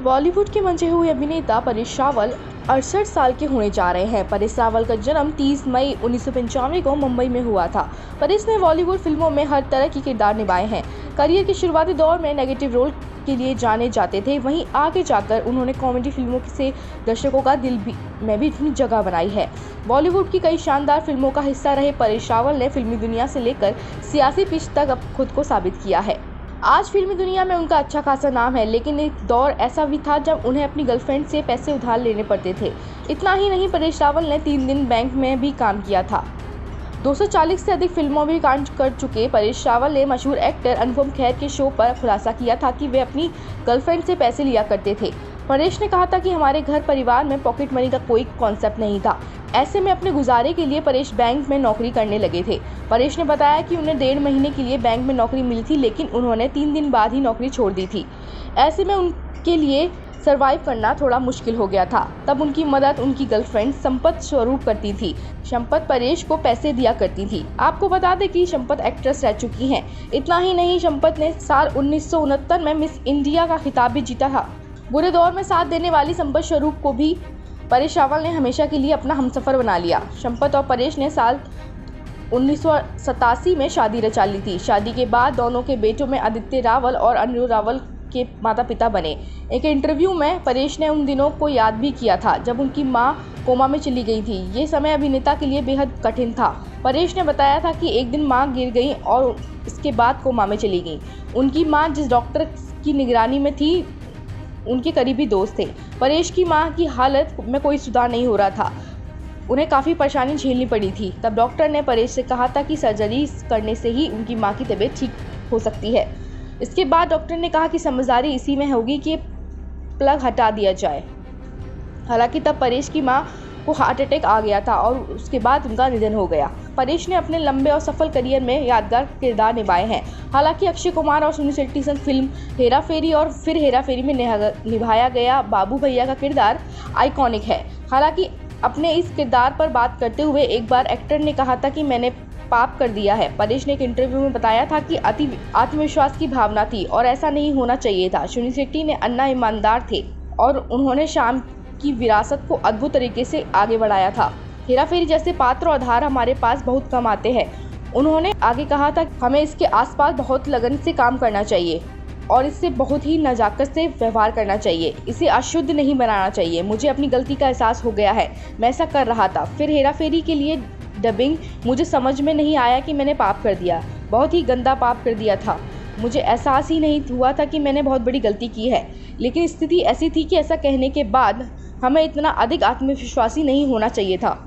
बॉलीवुड के मंचे हुए अभिनेता परेश रावल 68 साल के होने जा रहे हैं। परेश रावल का जन्म 30 मई 1995 को मुंबई में हुआ था। परेश ने बॉलीवुड फिल्मों में हर तरह के किरदार निभाए हैं। करियर के शुरुआती दौर में नेगेटिव रोल के लिए जाने जाते थे, वहीं आगे जाकर उन्होंने कॉमेडी फिल्मों से दर्शकों का दिल में भी अपनी जगह बनाई है। बॉलीवुड की कई शानदार फिल्मों का हिस्सा रहे परेश रावल ने फिल्मी दुनिया से लेकर सियासी पिच तक अब खुद को साबित किया है। आज फिल्मी दुनिया में उनका अच्छा खासा नाम है, लेकिन एक दौर ऐसा भी था जब उन्हें अपनी गर्लफ्रेंड से पैसे उधार लेने पड़ते थे। इतना ही नहीं, परेश रावल ने 3 दिन बैंक में भी काम किया था। 240 से अधिक फिल्मों में काम कर चुके परेश रावल ने मशहूर एक्टर अनुपम खेर के शो पर खुलासा किया था कि वे अपनी गर्लफ्रेंड से पैसे लिया करते थे। परेश ने कहा था कि हमारे घर परिवार में पॉकेट मनी का कोई कॉन्सेप्ट नहीं था। ऐसे में अपने गुजारे के लिए परेश बैंक में नौकरी करने लगे थे। परेश ने बताया कि उन्हें 1.5 महीने के लिए बैंक में नौकरी मिली थी, लेकिन उन्होंने 3 दिन बाद ही नौकरी छोड़ दी थी। ऐसे में उनके लिए सरवाइव करना थोड़ा मुश्किल हो गया था। तब उनकी मदद उनकी गर्लफ्रेंड संपत स्वरूप करती थी। संपत परेश को पैसे दिया करती थी। आपको बता दें कि संपत एक्ट्रेस रह चुकी हैं। इतना ही नहीं, संपत ने साल 1969 में मिस इंडिया का खिताब भी जीता था। बुरे दौर में साथ देने वाली संपत स्वरूप को भी परेश रावल ने हमेशा के लिए अपना हमसफर बना लिया। संपत और परेश ने साल 1987 में शादी रचा ली थी। शादी के बाद दोनों के बेटों में आदित्य रावल और अनिरुद्ध रावल के माता पिता बने। एक इंटरव्यू में परेश ने उन दिनों को याद भी किया था जब उनकी मां कोमा में चली गई थी। ये समय अभिनेता के लिए बेहद कठिन था। परेश ने बताया था कि एक दिन मां गिर गई और इसके बाद कोमा में चली गई। उनकी मां जिस डॉक्टर की निगरानी में थी, उनके करीबी दोस्त थे। परेश की मां की हालत में कोई सुधार नहीं हो रहा था। उन्हें काफ़ी परेशानी झेलनी पड़ी थी। तब डॉक्टर ने परेश से कहा था कि सर्जरी करने से ही उनकी मां की तबीयत ठीक हो सकती है। इसके बाद डॉक्टर ने कहा कि समझदारी इसी में होगी कि प्लग हटा दिया जाए। हालांकि तब परेश की मां को हार्ट अटैक आ गया था और उसके बाद उनका निधन हो गया। परेश ने अपने लंबे और सफल करियर में यादगार किरदार निभाए हैं। हालांकि अक्षय कुमार और सुनील शेट्टी संग फिल्म हेरा फेरी और फिर हेरा फेरी में निभाया गया बाबू भैया का किरदार आइकॉनिक है। हालांकि अपने इस किरदार पर बात करते हुए एक बार एक्टर ने कहा था कि मैंने पाप कर दिया है। परेश ने एक इंटरव्यू में बताया था कि अति आत्मविश्वास की भावना थी और ऐसा नहीं होना चाहिए था। सुनील शेट्टी ने अन्ना ईमानदार थे और उन्होंने शाम की विरासत को अद्भुत तरीके से आगे बढ़ाया था। हेरा फेरी जैसे पात्र और धार हमारे पास बहुत कम आते हैं। उन्होंने आगे कहा था कि हमें इसके आसपास बहुत लगन से काम करना चाहिए और इससे बहुत ही नजाकत से व्यवहार करना चाहिए। इसे अशुद्ध नहीं बनाना चाहिए। मुझे अपनी गलती का एहसास हो गया है, मैं ऐसा कर रहा था। फिर हेरा फेरी के लिए डबिंग मुझे समझ में नहीं आया कि मैंने पाप कर दिया, बहुत ही गंदा पाप कर दिया था। मुझे एहसास ही नहीं हुआ था कि मैंने बहुत बड़ी गलती की है। लेकिन स्थिति ऐसी थी कि ऐसा कहने के बाद हमें इतना अधिक आत्मविश्वासी नहीं होना चाहिए था।